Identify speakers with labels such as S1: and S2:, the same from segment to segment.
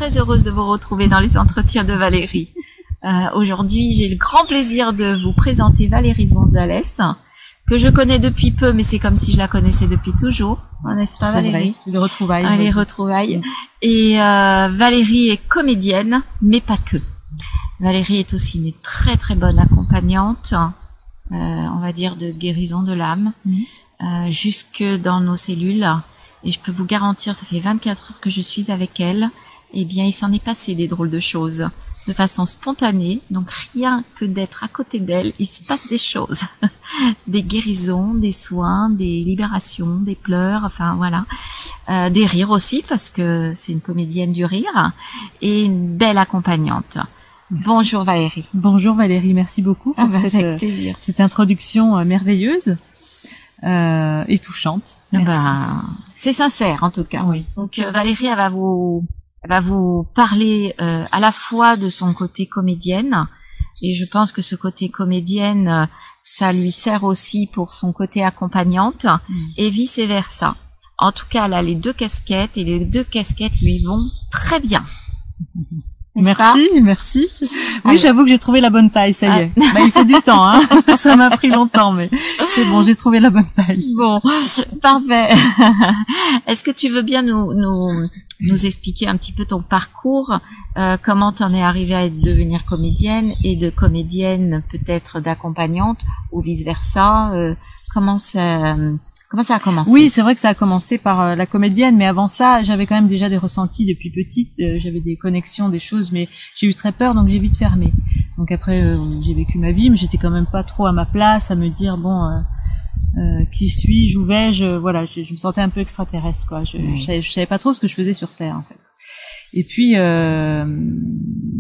S1: très heureuse de vous retrouver dans les entretiens de Valérie. Aujourd'hui, j'ai le grand plaisir de vous présenter Valérie Gonzalez, que je connais depuis peu, mais c'est comme si je la connaissais depuis toujours, n'est-ce pas Valérie?
S2: C'est vrai, les retrouvailles.
S1: Les retrouvailles. Et Valérie est comédienne, mais pas que. Valérie est aussi une très très bonne accompagnante, on va dire de guérison de l'âme, jusque dans nos cellules. Et je peux vous garantir, ça fait 24 heures que je suis avec elle, eh bien il s'en est passé des drôles de choses, de façon spontanée, donc rien que d'être à côté d'elle, il se passe des choses, des guérisons, des soins, des libérations, des pleurs, enfin voilà, des rires aussi, parce que c'est une comédienne du rire, et une belle accompagnante. Merci. Bonjour Valérie.
S2: Bonjour Valérie, merci beaucoup pour cette introduction merveilleuse et touchante.
S1: C'est sincère en tout cas.
S2: Oui.
S1: Donc Valérie, elle va vous parler à la fois de son côté comédienne, et je pense que ce côté comédienne, ça lui sert aussi pour son côté accompagnante, et vice versa. En tout cas, elle a les deux casquettes, et les deux casquettes lui vont très bien.
S2: Merci. Oui, j'avoue que j'ai trouvé la bonne taille, ça y est. Il faut du temps, hein. Ça m'a pris longtemps, mais c'est bon, j'ai trouvé la bonne taille.
S1: Bon, parfait. Est-ce que tu veux bien nous expliquer un petit peu ton parcours, comment t'en es arrivée à devenir comédienne, et de comédienne peut-être d'accompagnante, ou vice versa, comment ça a commencé?
S2: Oui, c'est vrai que ça a commencé par la comédienne, mais avant ça, j'avais quand même déjà des ressentis depuis petite, j'avais des connexions, des choses, mais j'ai eu très peur, donc j'ai vite fermé. Donc après, j'ai vécu ma vie, mais j'étais quand même pas trop à ma place, à me dire, qui suis-je, où vais-je, voilà, je me sentais un peu extraterrestre, quoi. Je savais pas trop ce que je faisais sur Terre, en fait. Et puis,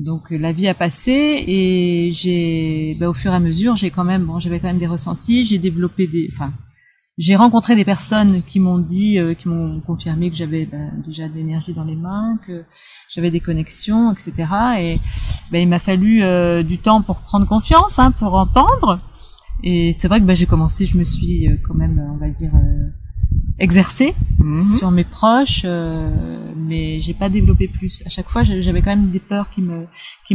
S2: donc la vie a passé, et au fur et à mesure, j'avais quand même des ressentis, j'ai rencontré des personnes qui m'ont dit, qui m'ont confirmé que j'avais déjà de l'énergie dans les mains, que j'avais des connexions, etc. Et il m'a fallu du temps pour prendre confiance, pour entendre. Et c'est vrai que j'ai commencé, je me suis quand même, on va dire, exercée sur mes proches, mais j'ai pas développé plus. À chaque fois, j'avais quand même des peurs qui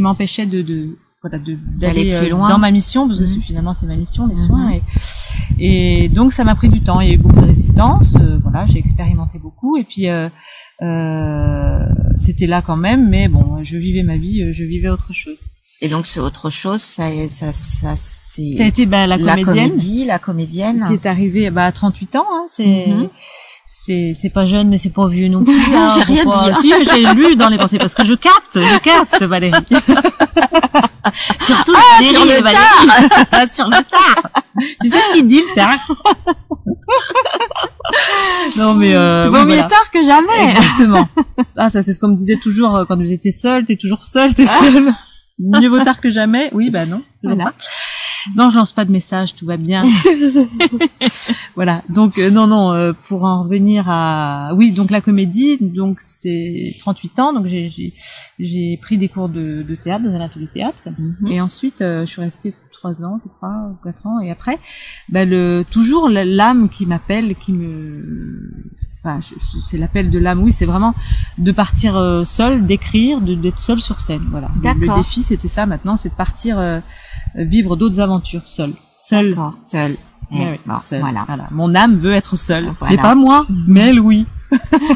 S2: m'empêchaient d'aller plus loin dans ma mission, parce que finalement c'est ma mission, les soins, et donc ça m'a pris du temps. Il y a eu beaucoup de résistance, j'ai expérimenté beaucoup, et puis c'était là quand même, mais bon, je vivais ma vie, je vivais autre chose.
S1: Et donc c'est autre chose, ça c'est
S2: ça a été la comédienne
S1: qui
S2: est arrivée à 38 ans, c'est pas jeune, mais c'est pas vieux non plus.
S1: J'ai rien dit.
S2: Si, j'ai lu dans les pensées, parce que je capte Valérie.
S1: Surtout
S2: sur le tard. Sur le tard. Tu sais ce qu'il dit, le tard? Non, mais
S1: vaut mieux tard que jamais.
S2: Exactement. Ça c'est ce qu'on me disait toujours quand j'étais seule, t'es toujours seule, t'es seule. Mieux vaut tard que jamais. Oui, non. Voilà. Non, je lance pas de message, tout va bien. Voilà. Donc pour en revenir donc la comédie, donc c'est 38 ans, donc j'ai pris des cours de théâtre, dans un atelier de théâtre, et ensuite je suis restée 3 ans, je crois, ou 4 ans, et après toujours l'âme qui m'appelle, c'est l'appel de l'âme, oui, c'est vraiment de partir seule, d'écrire, d'être seule sur scène, voilà. Le défi, c'était ça. Maintenant, c'est de partir vivre d'autres aventures seule.
S1: Seule.
S2: Seule.
S1: Voilà.
S2: Mon âme veut être seule, mais pas moi, mais elle, oui.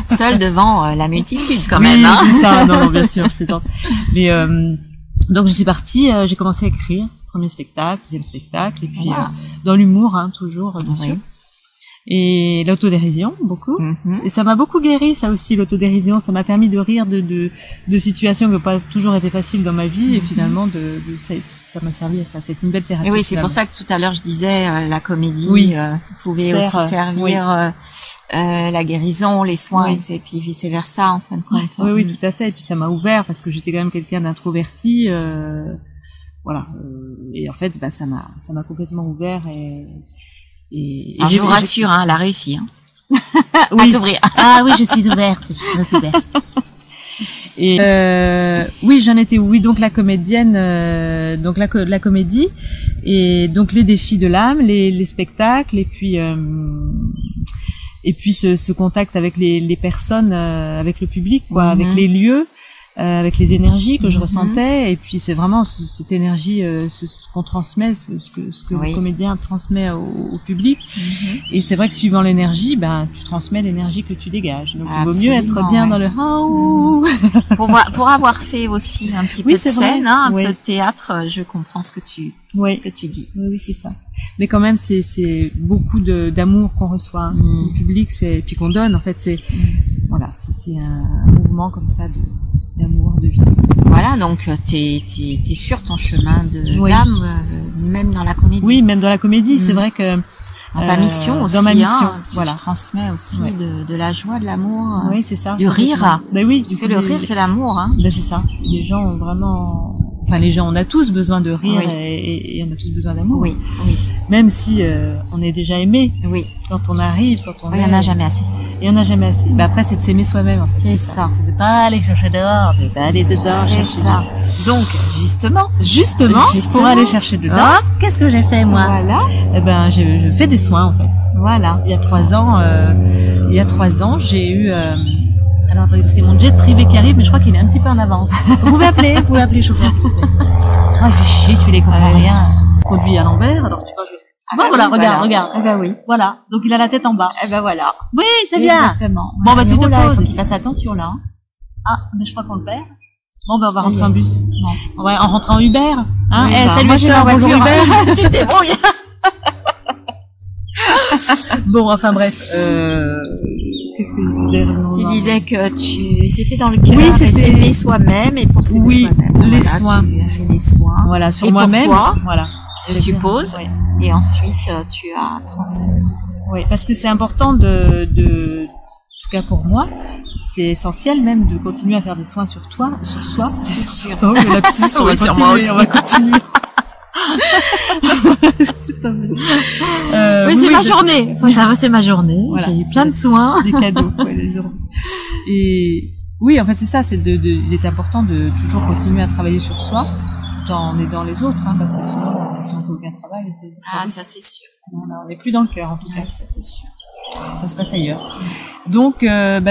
S1: Seule devant la multitude, quand même.
S2: Oui, c'est ça. Non, bien sûr, je plaisante. Mais donc je suis partie, j'ai commencé à écrire, premier spectacle, deuxième spectacle, et puis dans l'humour, toujours, bien sûr. Et l'autodérision, beaucoup. Et ça m'a beaucoup guéri, ça aussi, l'autodérision. Ça m'a permis de rire de situations qui n'ont pas toujours été faciles dans ma vie, et finalement ça m'a servi à ça. C'est une belle thérapie.
S1: Et oui, c'est pour ça que tout à l'heure je disais la comédie pouvait aussi servir la guérison, les soins, et puis vice versa, en fin de compte.
S2: Oui, tout à fait. Et puis ça m'a ouvert, parce que j'étais quand même quelqu'un d'introverti, et en fait, ça m'a complètement ouvert, et
S1: je vous rassure, elle a réussi,
S2: oui.
S1: À s'ouvrir.
S2: Ah oui, je suis ouverte. Et oui, j'en étais. Oui, donc la comédienne, donc la comédie, et donc les défis de l'âme, les spectacles, et puis ce contact avec les personnes, avec le public, avec les lieux. avec les énergies que je ressentais, et puis c'est vraiment cette énergie, ce qu'on transmet, ce que le comédien transmet au public. Et c'est vrai que suivant l'énergie, tu transmets l'énergie que tu dégages. Donc il vaut mieux être bien dans le
S1: pour avoir fait aussi un petit peu de scène, un peu de théâtre, je comprends ce que tu dis.
S2: Oui, c'est ça. Mais quand même, c'est beaucoup d'amour qu'on reçoit au public, puis qu'on donne. En fait, c'est voilà, c'est un mouvement comme ça d'amour, de vie.
S1: Voilà, donc t'es sur ton chemin de l'âme, même dans la comédie.
S2: Oui, même dans la comédie, c'est vrai que
S1: dans ta mission aussi,
S2: dans ma mission,
S1: voilà. Tu transmets aussi de la joie, de l'amour,
S2: oui, c'est ça,
S1: du rire.
S2: Oui,
S1: le rire, c'est l'amour.
S2: C'est ça. Les gens ont vraiment, on a tous besoin de rire et on a tous besoin d'amour. Oui. Même si on est déjà aimé. Oui. Quand on arrive,
S1: il y en a jamais assez.
S2: Il y en a jamais assez. Après, c'est de s'aimer soi-même.
S1: C'est ça.
S2: C'est de pas aller chercher dehors, de pas aller dedans.
S1: C'est ça. Donc, justement,
S2: pour aller chercher dedans,
S1: qu'est-ce que j'ai fait, moi?
S2: Voilà. Je fais des soins, en fait.
S1: Voilà.
S2: Il y a 3 ans, j'ai eu, alors attendez, parce qu'il y a mon jet privé qui arrive, mais je crois qu'il est un petit peu en avance. Vous pouvez appeler, chauffeur. Il fait chier, celui-là, il comprend rien. Conduit à l'envers, alors tu vois, voilà, regarde.
S1: Eh ben oui.
S2: Voilà. Donc il a la tête en bas.
S1: Eh ben voilà.
S2: Oui, c'est bien.
S1: Exactement.
S2: Bon, tu te
S1: poses.
S2: Il
S1: faut qu'il fasse attention, là.
S2: Ah, mais je crois qu'on le perd. Bon, on va rentrer en bus. Non. Ouais, on rentre en Uber.
S1: Hein?
S2: Salut, moi, bonjour Uber.
S1: Tu te débrouilles.
S2: Bon, enfin bref, qu'est-ce que je disais?
S1: Tu disais que c'était dans le cœur, s'aimer soi-même, et pour s'aimer soi-même.
S2: Les soins.
S1: Tu as fait des soins.
S2: Voilà, sur moi-même.
S1: Toi,
S2: voilà.
S1: Je suppose. Et ensuite, tu as transmis.
S2: Oui, parce que c'est important en tout cas pour moi, c'est essentiel même de continuer à faire des soins sur soi.
S1: C'est sûr.
S2: Le lapsus, on va continuer.
S1: C'est ma journée. Ça va, c'est ma journée.
S2: Voilà,
S1: j'ai eu plein de soins.
S2: Des cadeaux, les journées. Et oui, en fait, c'est ça. Il est important de toujours continuer à travailler sur soi, tout en aidant les autres, parce que sinon, si on fait aucun travail,
S1: ça c'est sûr.
S2: On n'est plus dans le cœur, en tout cas.
S1: Ça c'est sûr.
S2: Ça se passe ailleurs. Donc,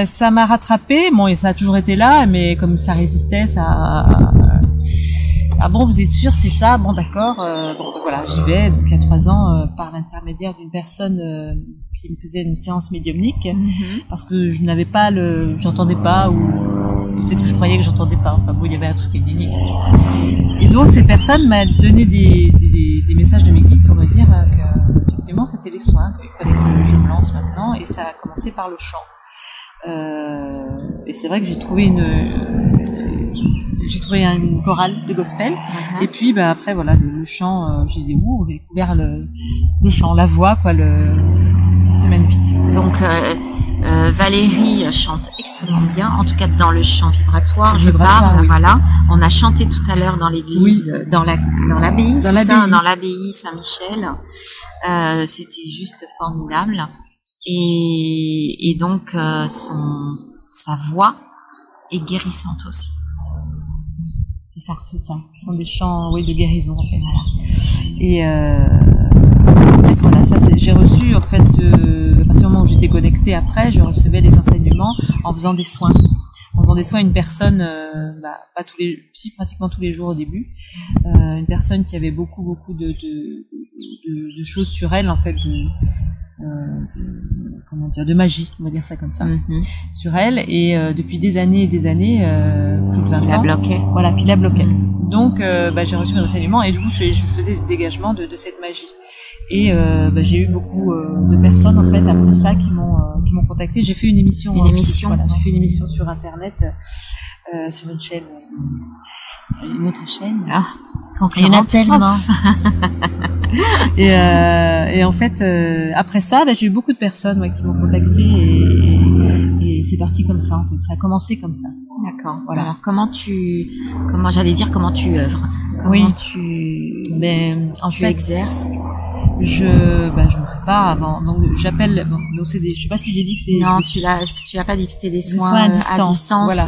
S2: ça m'a rattrapé. Bon, et ça a toujours été là, mais comme ça résistait, ah bon, vous êtes sûr, c'est ça? Bon, d'accord. Voilà, j'y vais. Donc, il y a 3 ans, par l'intermédiaire d'une personne qui me faisait une séance médiumnique, parce que je n'avais pas j'entendais pas, ou peut-être que je croyais que j'entendais pas. Enfin bon, il y avait un truc médiumnique. Et donc, cette personne m'a donné des messages de mes guides pour me dire que effectivement, c'était les soins, qu'il fallait que je me lance maintenant, et ça a commencé par le chant. Et c'est vrai que j'ai trouvé une chorale de gospel, et puis après voilà, le chant, j'ai découvert le chant, la voix, c'est magnifique.
S1: Donc Valérie chante extrêmement bien, en tout cas dans le chant vibratoire, voilà. On a chanté tout à l'heure dans l'église, dans l'abbaye, dans l'abbaye Saint-Michel. C'était juste formidable. Et donc sa voix est guérissante aussi.
S2: C'est ça. Ce sont des chants, de guérison, en fait. Voilà. Et voilà, ça, j'ai reçu, en fait, à partir du moment où j'étais connectée après, je recevais les enseignements en faisant des soins. En faisant des soins, une personne, pratiquement tous les jours au début, une personne qui avait beaucoup de choses sur elle, en fait, de magie, on va dire ça comme ça, sur elle, et depuis des années et des années, plus de 20 ans.
S1: Qui la bloquait.
S2: Voilà, qui la bloquait. Donc, j'ai reçu mes enseignements, et du coup, je faisais le dégagement de cette magie. Et j'ai eu beaucoup de personnes, en fait, après ça, qui m'ont contacté. J'ai fait une émission. J'ai fait une émission sur Internet, sur une chaîne, une autre chaîne.
S1: Il y en a tellement.
S2: Et en fait, après ça, j'ai eu beaucoup de personnes qui m'ont contacté, et c'est parti comme ça. En fait. Ça a commencé comme ça.
S1: D'accord. Voilà. Alors comment tu œuvres? Comment tu exerces?
S2: Je me prépare avant. Donc j'appelle. Donc c'est je sais pas si j'ai dit que c'est.
S1: Non, tu l'as pas dit que c'était des soins
S2: à distance. Voilà.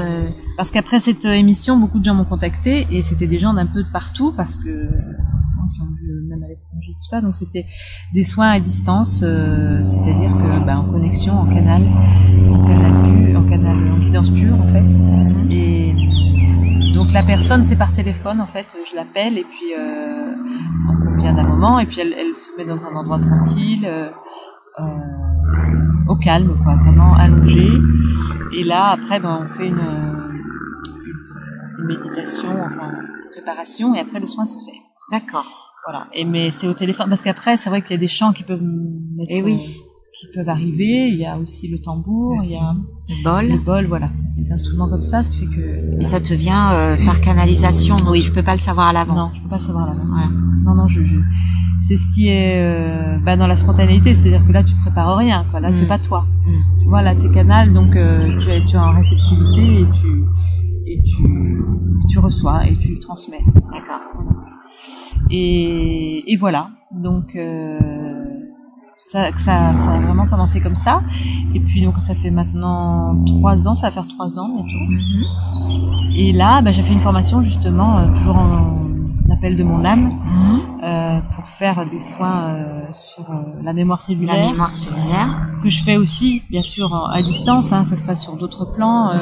S2: Parce qu'après cette émission, beaucoup de gens m'ont contacté, et c'était des gens d'un peu de partout, parce que même à l'étranger, tout ça. Donc c'était des soins à distance, c'est-à-dire que en connexion, en guidance pure, en fait. donc la personne, c'est par téléphone en fait, je l'appelle et puis on convient d'un moment et puis elle se met dans un endroit tranquille, au calme quoi, vraiment allongée. Et là après on fait une méditation, enfin une préparation et après le soin se fait.
S1: D'accord.
S2: Voilà. Mais c'est au téléphone parce qu'après c'est vrai qu'il y a des chants qui peuvent qui peuvent arriver. Il y a aussi le tambour, il y a le bol, voilà, des instruments comme ça, ce qui fait que.
S1: Et ça te vient par canalisation, donc tu peux pas le savoir à l'avance.
S2: Non, je peux pas le savoir à l'avance. Ouais. Non, c'est ce qui est dans la spontanéité, c'est-à-dire que là tu prépares rien, quoi. Là c'est pas toi. Tu vois, là t'es canal, donc tu es en réceptivité et tu reçois et tu transmets.
S1: D'accord.
S2: Et voilà, donc ça a vraiment commencé comme ça. Et puis donc ça fait maintenant 3 ans, ça va faire 3 ans bientôt. Et là, j'ai fait une formation justement, toujours en appel de mon âme, pour faire des soins sur la mémoire cellulaire.
S1: La mémoire cellulaire.
S2: Que je fais aussi, bien sûr, à distance, ça se passe sur d'autres plans.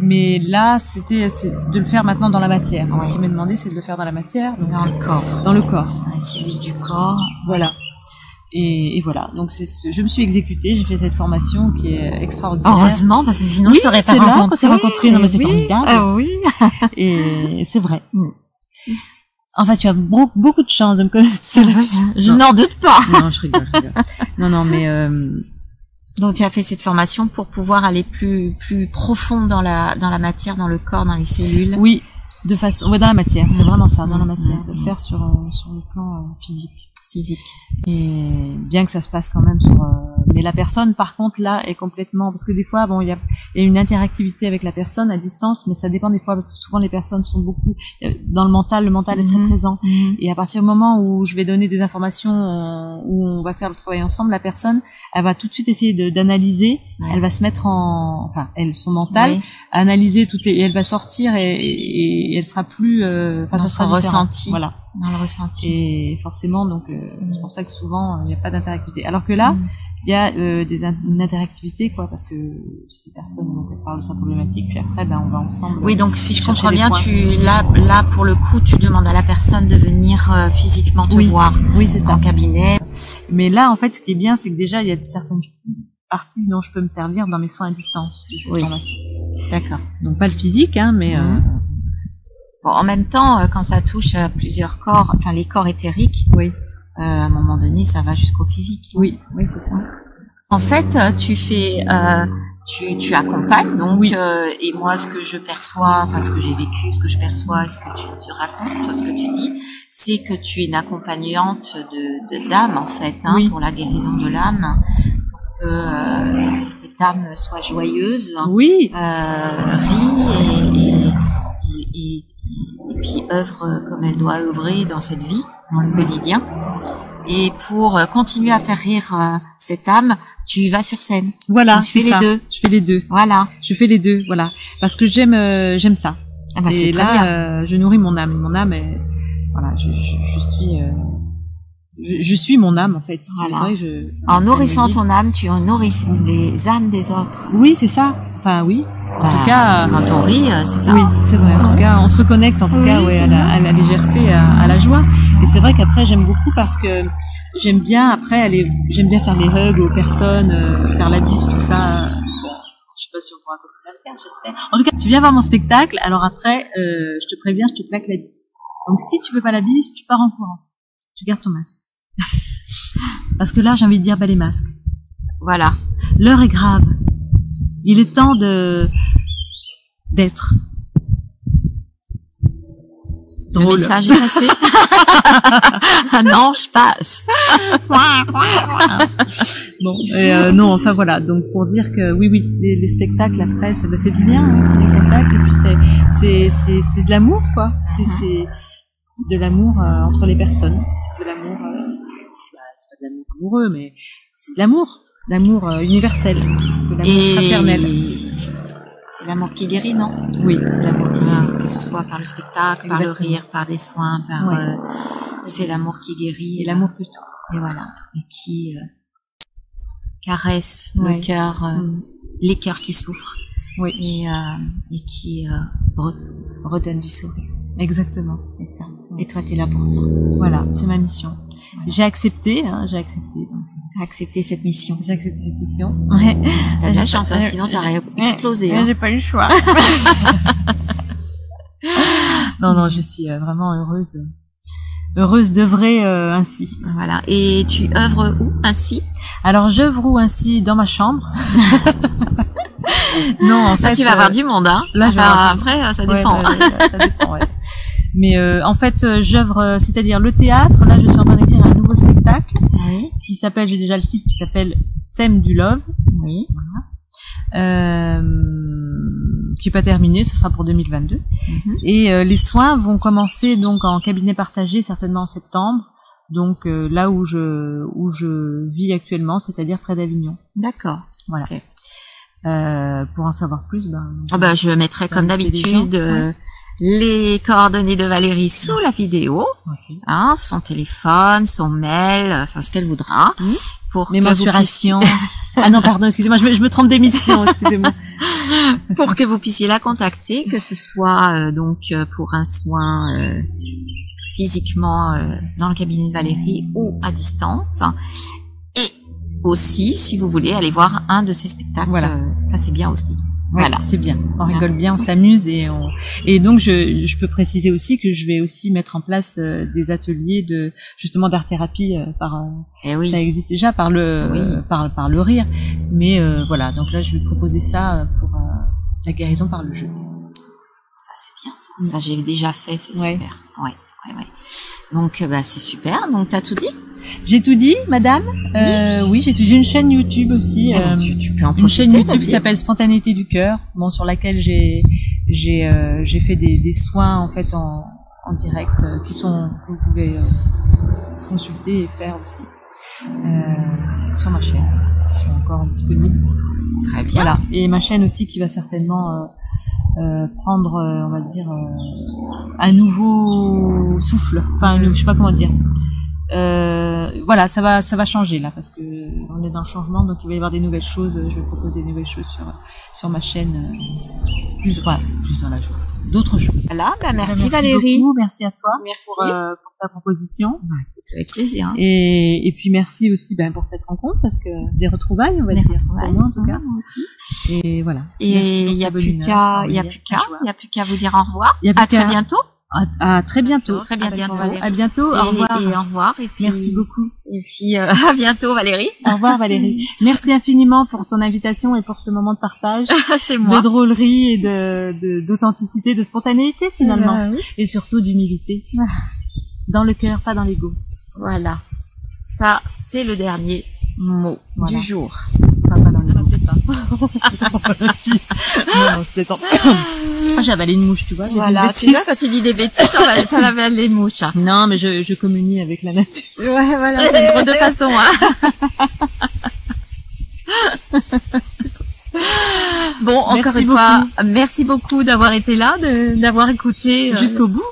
S2: Mais là, c'est de le faire maintenant dans la matière. C'est ce qui m'est demandé, c'est de le faire dans la matière. Donc,
S1: dans le corps.
S2: Dans le corps.
S1: Dans les cellules du corps.
S2: Voilà. Et voilà, donc je me suis exécutée, j'ai fait cette formation qui est extraordinaire.
S1: Heureusement, parce que sinon je t'aurais pas rencontré.
S2: C'est là qu'on s'est rencontrés, non mais c'est formidable.
S1: Ah oui.
S2: Et c'est vrai. En fait, tu as beaucoup de chance de me connaître.
S1: Je n'en doute pas.
S2: Non, je rigole. Non, mais
S1: donc tu as fait cette formation pour pouvoir aller plus profond dans la matière, dans le corps, dans les cellules.
S2: Oui, de façon dans la matière, c'est vraiment ça, dans la matière, de le faire sur le plan physique. Et bien que ça se passe quand même mais la personne par contre là est complètement, parce que des fois il y a une interactivité avec la personne à distance, mais ça dépend des fois parce que souvent les personnes sont beaucoup dans le mental est très présent, et à partir du moment où je vais donner des informations où on va faire le travail ensemble, la personne elle va tout de suite essayer d'analyser, elle va se mettre son mental analyser tout et elle va sortir et elle sera plus ça sera
S1: ressenti,
S2: voilà,
S1: dans le ressenti,
S2: et forcément donc c'est pour ça que souvent il n'y a pas d'interactivité, alors que là il y a une interactivité quoi, parce que c'est des personnes donc elles parlent de sa problématique, puis après on va ensemble.
S1: Oui, donc si je comprends bien, là pour le coup tu demandes à la personne de venir physiquement te voir.
S2: Oui, c'est ça,
S1: en cabinet.
S2: Mais là en fait ce qui est bien c'est que déjà il y a certaines parties dont je peux me servir dans mes soins à distance de cette formation.
S1: D'accord.
S2: Donc pas le physique mais
S1: bon, en même temps quand ça touche à plusieurs corps, enfin les corps éthériques, à un moment donné ça va jusqu'au physique.
S2: Oui, c'est ça.
S1: En fait tu fais tu accompagnes donc et moi ce que je perçois, enfin ce que j'ai vécu, ce que je perçois et ce que tu racontes, ce que tu dis, c'est que tu es une accompagnante d'âme en fait, pour la guérison de l'âme, pour que cette âme soit joyeuse, rit et puis œuvre comme elle doit œuvrer dans cette vie, dans le quotidien. Et pour continuer à faire rire cette âme, tu vas sur scène.
S2: Voilà,
S1: tu fais les deux.
S2: Je fais les deux.
S1: Voilà.
S2: Je fais les deux, voilà. Parce que j'aime ça.
S1: Ah bah,
S2: et là, je nourris mon âme. Mon âme est, voilà, je suis mon âme en fait.
S1: Voilà.
S2: C'est vrai,
S1: en nourrissant ton âme, tu en nourris les âmes des autres.
S2: Oui, c'est ça. Enfin, oui. En tout cas,
S1: quand on rit, c'est ça.
S2: Oui, c'est vrai. En tout cas, on se reconnecte en tout cas, à la légèreté, à la joie. Et c'est vrai qu'après, j'aime beaucoup parce que j'aime bien faire les hugs aux personnes, faire la bise, tout ça. Je sais pas si on pourra continuer à le faire, j'espère. En tout cas, tu viens voir mon spectacle. Alors après, je te préviens, je te claque la bise. Donc si tu veux pas la bise, tu pars en courant. Tu gardes ton masque. Parce que là, j'ai envie de dire, les masques.
S1: Voilà.
S2: L'heure est grave. Il est temps d'être.
S1: Drôle. Le message est passé. Un ange passe.
S2: Bon, non, enfin voilà. Donc pour dire que oui, les spectacles après, c'est du bien, c'est du contact, et puis c'est de l'amour, quoi. C'est de l'amour entre les personnes. C'est de l'amour. C'est pas de l'amour amoureux, mais c'est de l'amour universel, de l'amour fraternel.
S1: C'est l'amour qui guérit, non?
S2: Oui, c'est l'amour qui guérit.
S1: Que ce soit par le spectacle, par le rire, par des soins, c'est l'amour qui guérit.
S2: Et l'amour peut tout.
S1: Et voilà. Et qui caresse le cœur, les cœurs qui souffrent.
S2: Oui.
S1: Et qui redonne du sourire.
S2: Exactement.
S1: C'est ça. Et toi, t'es là pour ça.
S2: Voilà, c'est ma mission. Ouais. J'ai accepté.
S1: T'as accepté cette mission.
S2: J'ai accepté cette mission.
S1: Ouais. T'as de la chance, hein, sinon ça aurait explosé.
S2: J'ai pas eu le choix. Non, je suis vraiment heureuse d'œuvrer ainsi.
S1: Voilà. Et tu œuvres où ainsi?
S2: Alors j'œuvre où ainsi? Dans ma chambre. Non, en fait.
S1: Là, tu vas avoir du monde, hein.
S2: Là,
S1: après, ça dépend.
S2: Ça dépend, ouais. Mais en fait, j'œuvre, c'est-à-dire le théâtre. Là, je suis en train d'écrire un nouveau spectacle qui s'appelle, j'ai déjà le titre, qui s'appelle Sème du Love.
S1: Oui.
S2: Voilà. Qui n'est pas terminé, ce sera pour 2022. Et les soins vont commencer donc en cabinet partagé, certainement en septembre. Donc là où je vis actuellement, c'est-à-dire près d'Avignon.
S1: D'accord.
S2: Voilà.
S1: Okay.
S2: Pour en savoir plus,
S1: je mettrai comme d'habitude les coordonnées de Valérie sous la vidéo, hein, son téléphone, son mail, enfin ce qu'elle voudra, pour
S2: mes mensurations. Ah non, pardon, excusez-moi, je me trompe d'émission, excusez-moi.
S1: Pour que vous puissiez la contacter, que ce soit donc pour un soin physiquement dans le cabinet de Valérie ou à distance. Et aussi, si vous voulez aller voir un de ses spectacles, ça c'est bien aussi.
S2: Ouais, voilà, c'est bien. On rigole bien, on s'amuse et donc je peux préciser aussi que je vais aussi mettre en place des ateliers justement d'art thérapie ça existe déjà par le rire. Mais voilà, donc là je vais proposer ça pour la guérison par le jeu.
S1: Ça c'est bien ça. Ça j'ai déjà fait, c'est super. Ouais. Donc c'est super. Donc t'as tout dit?
S2: J'ai tout dit, madame. Oui, j'ai une chaîne YouTube aussi.
S1: Tu peux en profiter,
S2: une chaîne YouTube qui s'appelle Spontanéité du cœur. Bon, sur laquelle j'ai fait des soins en fait en direct que vous pouvez consulter et faire aussi sur ma chaîne. Ils sont encore disponibles.
S1: Très bien.
S2: Voilà. Et ma chaîne aussi qui va certainement prendre, on va dire, un nouveau souffle. Enfin, je sais pas comment dire. Voilà, ça va changer là parce que on est dans le changement, donc il va y avoir des nouvelles choses. Je vais proposer des nouvelles choses sur ma chaîne, plus dans la joie, d'autres choses.
S1: Voilà, merci
S2: Valérie. Beaucoup, merci à toi.
S1: Merci
S2: pour ta proposition.
S1: Avec plaisir.
S2: Et puis merci aussi pour cette rencontre parce que des retrouvailles, on va dire, pour moi en tout cas. Aussi. Et voilà.
S1: Et il y a plus qu'à vous dire au revoir. À très bientôt.
S2: À très bientôt.
S1: Très bientôt.
S2: À bientôt. Au revoir.
S1: Et au revoir. Et puis,
S2: merci beaucoup.
S1: Et puis à bientôt Valérie.
S2: Au revoir Valérie. Merci infiniment pour ton invitation et pour ce moment de partage.
S1: C'est moi.
S2: De drôlerie et d'authenticité, de spontanéité finalement. Et surtout d'humilité. Dans le cœur, pas dans l'ego.
S1: Voilà. Ça, c'est le dernier mot du jour.
S2: Pas dans l'ego. Non, c'était j'ai avalé une mouche, tu vois.
S1: Voilà, tu vois, quand tu dis des bêtises, ça avale les mouches.
S2: Non, mais je communie avec la nature.
S1: Ouais, voilà, c'est une drôle de façon, Bon, encore une fois, merci beaucoup d'avoir été là, d'avoir écouté
S2: jusqu'au bout.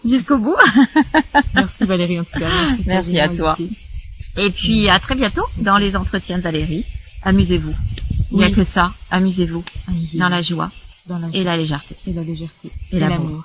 S1: Merci Valérie, en tout cas. Merci à toi. Et puis, à très bientôt dans les entretiens de Valérie. Amusez-vous. Il n'y a que ça. Amusez-vous. Dans la joie. Et la légèreté.
S2: Et l'amour.